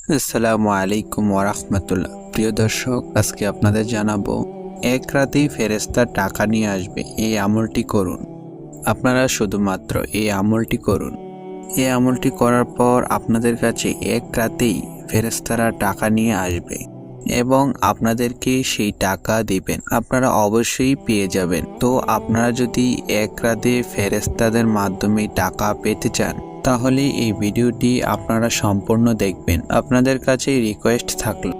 আসসালামু আলাইকুম ওয়ারাহমাতুল্লাহ। প্রিয় দর্শক, আজকে আপনাদের জানাবো এক রাতেই ফেরেশতা টাকা নিয়ে আসবে, এই আমলটি করুন। আপনারা শুধুমাত্র এই আমলটি করুন। এই আমলটি করার পর আপনাদের কাছে এক রাতেই ফেরেশতারা টাকা নিয়ে আসবে এবং আপনাদেরকে সেই টাকা দিবেন। আপনারা অবশ্যই পেয়ে যাবেন। তো আপনারা যদি এক রাতে ফেরেশতাদের মাধ্যমে টাকা পেতে চান তাহলে এই ভিডিওটি আপনারা সম্পূর্ণ দেখবেন। আপনাদের কাছে রিকোয়েস্ট থাকলো,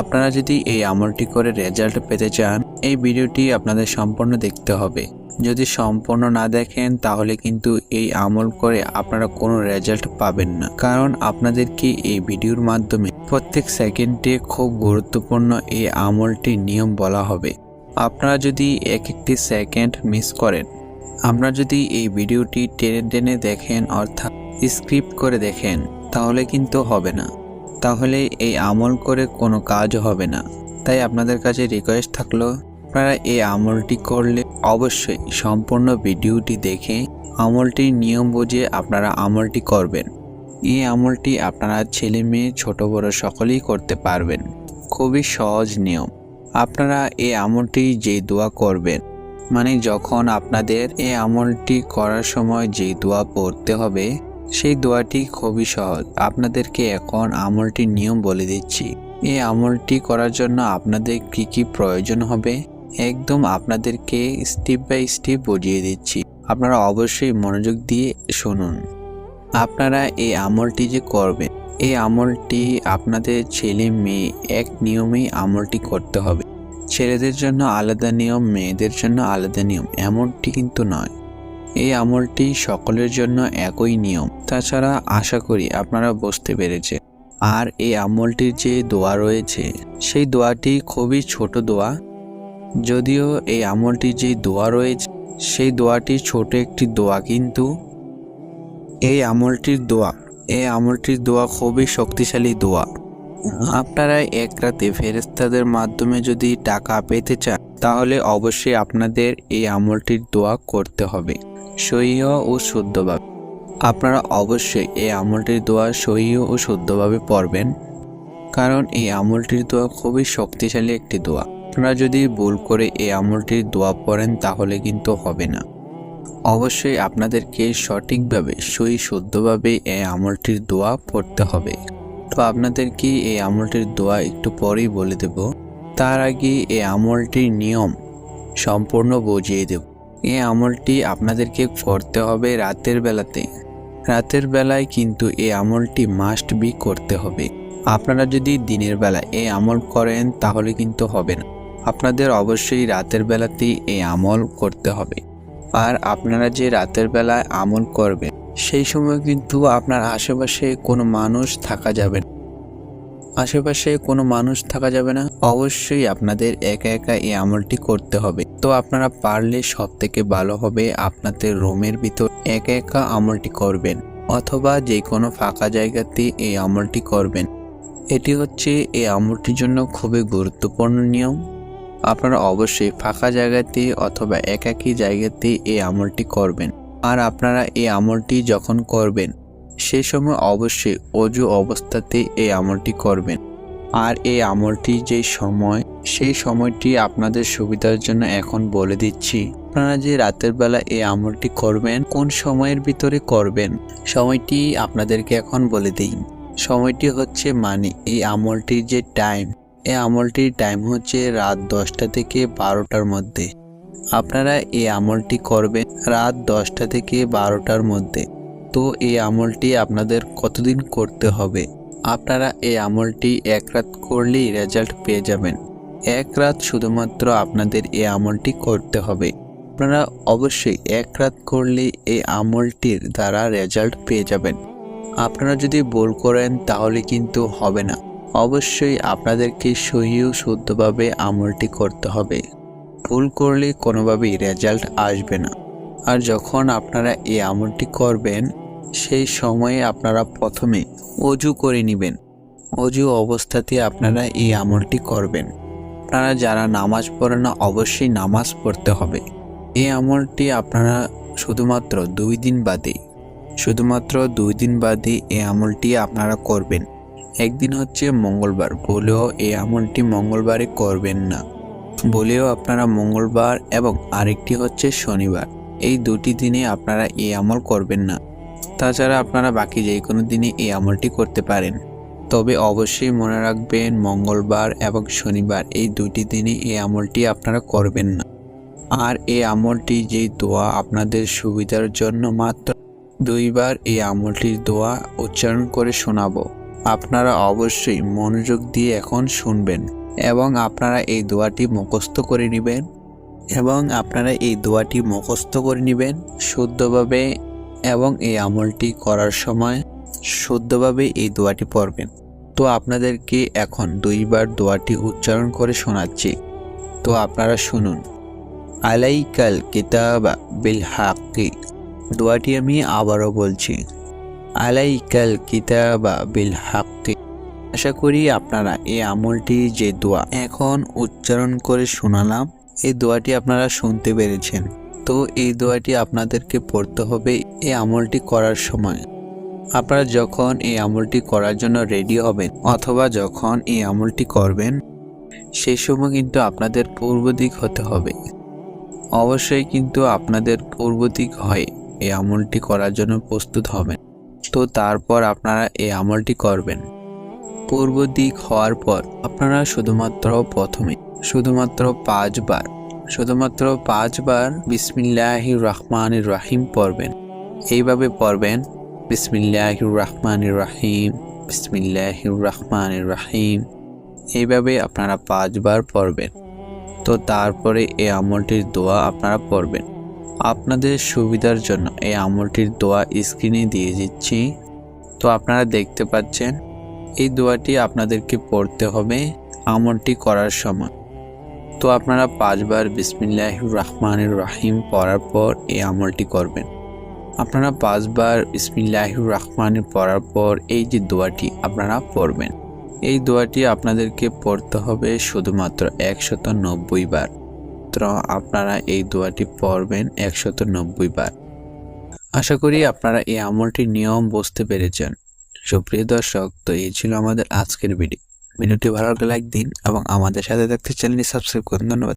আপনারা যদি এই আমলটি করে রেজাল্ট পেতে চান এই ভিডিওটি আপনাদের সম্পূর্ণ দেখতে হবে। যদি সম্পূর্ণ না দেখেন তাহলে কিন্তু এই আমল করে আপনারা কোনো রেজাল্ট পাবেন না, কারণ আপনাদেরকে এই ভিডিওর মাধ্যমে প্রত্যেক সেকেন্ডে খুব গুরুত্বপূর্ণ এই আমলটির নিয়ম বলা হবে। আপনারা যদি এক একটি সেকেন্ড মিস করেন, আপনারা যদি এই ভিডিওটি টেনে টেনে দেখেন অর্থাৎ স্ক্রিপ্ট করে দেখেন তাহলে কিন্তু হবে না, তাহলে এই আমল করে কোনো কাজ হবে না। তাই আপনাদের কাছে রিকোয়েস্ট থাকলো, আপনারা এই আমলটি করলে অবশ্যই সম্পূর্ণ ভিডিওটি দেখে আমলটির নিয়ম বুঝে আপনারা আমলটি করবেন। এই আমলটি আপনারা ছেলে মেয়ে ছোট বড় সকলেই করতে পারবেন। খুবই সহজ নিয়ম। আপনারা এই আমলটি যে দোয়া করবেন, মানে যখন আপনাদের এই আমলটি করার সময় যে দোয়া পড়তে হবে সেই দোয়াটি খুবই সহজ। আপনাদেরকে এখন আমলটির নিয়ম বলে দিচ্ছি। এই আমলটি করার জন্য আপনাদের কি কি প্রয়োজন হবে একদম আপনাদেরকে স্টেপ বাই স্টেপ বুঝিয়ে দিচ্ছি। আপনারা অবশ্যই মনোযোগ দিয়ে শুনুন। আপনারা এই আমলটি যে করবেন, এই আমলটি আপনাদের ছেলে মেয়ে এক নিয়মেই আমলটি করতে হবে। ছেলেদের জন্য আলাদা নিয়ম, মেয়েদের জন্য আলাদা নিয়ম এমনটি কিন্তু নয়। এই আমলটি সকলের জন্য একই নিয়ম। তাছাড়া আশা করি আপনারা বুঝতে পেরেছেন। আর এই আমলটির যে দোয়া রয়েছে সেই দোয়াটি খুবই ছোট দোয়া। যদিও এই আমলটির যে দোয়া রয়েছে সেই দোয়াটি ছোট একটি দোয়া, কিন্তু এই আমলটির দোয়া খুবই শক্তিশালী দোয়া। আপনারা এক রাতে ফেরেশতাদের মাধ্যমে যদি টাকা পেতে চান তাহলে অবশ্যই আপনাদের এই আমলটির দোয়া করতে হবে সহিহ ও শুদ্ধভাবে। আপনারা অবশ্যই এই আমলটির দোয়া সহিহ ও শুদ্ধভাবে পড়বেন, কারণ এই আমলটির দোয়া খুবই শক্তিশালী একটি দোয়া। আপনারা যদি ভুল করে এই আমলটির দোয়া পড়েন তাহলে কিন্তু হবে না। অবশ্যই আপনাদেরকে সঠিকভাবে সহি শুদ্ধভাবে এই আমলটির দোয়া পড়তে হবে। তো আপনাদেরকে এই আমলটির দোয়া একটু পরেই বলে দেব। তার আগে এই আমলটির নিয়ম সম্পূর্ণ বুঝিয়ে দেব। এই আমলটি আপনাদেরকে করতে হবে রাতের বেলাতে। রাতের বেলায় কিন্তু এই আমলটি মাস্ট বি করতে হবে। আপনারা যদি দিনের বেলায় এই আমল করেন তাহলে কিন্তু হবে না। আপনাদের অবশ্যই রাতের বেলাতেই এই আমল করতে হবে। আর আপনারা যে রাতের বেলায় আমল করবেন সেই সময় কিন্তু আপনার আশেপাশে কোনো মানুষ থাকা যাবে না। অবশ্যই আপনাদের একা একা এই আমলটি করতে হবে। তো আপনারা পারলে সব থেকে ভালো হবে আপনাদের রুমের ভিতর একা একা আমলটি করবেন, অথবা যে কোনো ফাঁকা জায়গাতে এই আমলটি করবেন। এটি হচ্ছে এই আমলটির জন্য খুবই গুরুত্বপূর্ণ নিয়ম। আপনারা অবশ্যই ফাঁকা জায়গাতে অথবা একাকী জায়গাতে এই আমলটি করবেন। আর আপনারা এই আমলটি যখন করবেন সেই সময় অবশ্যই অজু অবস্থাতে এই আমলটি করবেন। আর এই আমলটি যে সময়, সেই সময়টি আপনাদের সুবিধার জন্য এখন বলে দিচ্ছি। আপনারা যে রাতের বেলা এই আমলটি করবেন কোন সময়ের ভিতরে করবেন সময়টি আপনাদেরকে এখন বলে দিই। সময়টি হচ্ছে এই আমলটির যে টাইম, এই আমলটির টাইম হচ্ছে রাত 10টা থেকে 12টার মধ্যে। আপনারা এই আমলটি করবেন রাত 10টা থেকে 12টার মধ্যে। তো এই আমলটি আপনাদের কতদিন করতে হবে? আপনারা এই আমলটি এক রাত করলেই রেজাল্ট পেয়ে যাবেন। এক রাত শুধুমাত্র আপনাদের এই আমলটি করতে হবে। আপনারা অবশ্যই এক রাত করলেই এই আমলটির দ্বারা রেজাল্ট পেয়ে যাবেন। আপনারা যদি ভুল করেন তাহলে কিন্তু হবে না। অবশ্যই আপনাদেরকে সহি ও শুদ্ধভাবে আমলটি করতে হবে। ভুল করলে কোনোভাবেই রেজাল্ট আসবে না। আর যখন আপনারা এই আমলটি করবেন সেই সময়ে আপনারা প্রথমে অজু করে নেবেন। অজু অবস্থাতে আপনারা এই আমলটি করবেন। আপনারা যারা নামাজ পড়েন না অবশ্যই নামাজ পড়তে হবে। এই আমলটি আপনারা শুধুমাত্র 2 দিন বাদে এই আমলটি আপনারা করবেন। একদিন হচ্ছে মঙ্গলবার বলেও এই আমলটি মঙ্গলবারে করবেন না। বলেও আপনারা মঙ্গলবার এবং আরেকটি হচ্ছে শনিবার, এই দুটি দিনে আপনারা এই আমল করবেন না। তাছাড়া আপনারা বাকি যে কোনো দিনে এই আমলটি করতে পারেন, তবে অবশ্যই মনে রাখবেন মঙ্গলবার এবং শনিবার এই দুটি দিনে এই আমলটি আপনারা করবেন না। আর এই আমলটি যে দোয়া আপনাদের সুবিধার জন্য মাত্র 2 বার এই আমলটির দোয়া উচ্চারণ করে শোনাবো। আপনারা অবশ্যই মনোযোগ দিয়ে এখন শুনবেন এবং আপনারা এই দোয়াটি মুখস্থ করে নেবেন শুদ্ধভাবে, এবং এই আমলটি করার সময় শুদ্ধভাবে এই দোয়াটি পড়বেন। তো আপনাদেরকে এখন 2 বার দোয়াটি উচ্চারণ করে শোনাচ্ছি, তো আপনারা শুনুন। আলাইকাল কিতাবা বিল হাক্কি, দোয়াটি আমি আবারও বলছি, আলাইকাল কিতাবা বিল হাক্কি। আশা করি আপনারা এই আমলটি যে দোয়া এখন উচ্চারণ করে শোনালাম, এই দোয়াটি আপনারা শুনতে পেরেছেন। তো এই দোয়াটি আপনাদেরকে পড়তে হবে এই আমলটি করার সময়। আপনারা যখন এই আমলটি করার জন্য রেডি হবেন অথবা যখন এই আমলটি করবেন, সেই সময় কিন্তু আপনাদের পূর্ব দিক হতে হবে। অবশ্যই কিন্তু আপনাদের পূর্ব দিক হয়ে এই আমলটি করার জন্য প্রস্তুত হবেন। তো তারপর আপনারা এই আমলটি করবেন। পূর্ব দিক হওয়ার পর আপনারা শুধুমাত্র 5 বার বিসমিল্লাহির রহমানির রহিম পড়বেন। এইভাবে পড়বেন, বিসমিল্লাহির রহমানির রহিম, বিসমিল্লাহির রহমানির রহিম। এইভাবে আপনারা 5 বার পড়বেন। তো তারপরে এই আমলটির দোয়া আপনারা পড়বেন। আপনাদের সুবিধার জন্য এই আমলটির দোয়া স্ক্রিনে দিয়ে দিচ্ছি, তো আপনারা দেখতে পাচ্ছেন। এই দোয়াটি আপনাদেরকে পড়তে হবে আমলটি করার সময়। তো আপনারা 5 বার বিসমিল্লাহির রহমানির রহিম পড়ার পর এই আমলটি করবেন। আপনারা 5 বার বিসমিল্লাহির রহমানির পড়ার পর এই যে দোয়াটি আপনারা পড়বেন, এই দোয়াটি আপনাদেরকে পড়তে হবে শুধুমাত্র 190 বার। তো আপনারা এই দোয়াটি পড়বেন 190 বার। আশা করি আপনারা এই আমলটির নিয়ম বুঝতে পেরেছেন। সুপ্রিয় দর্শক, তো এই ছিল আমাদের আজকের ভিডিওটি ভালো লাগলে লাইক দিন এবং আমাদের সাথে থাকতে চ্যানেলটি সাবস্ক্রাইব করুন। ধন্যবাদ।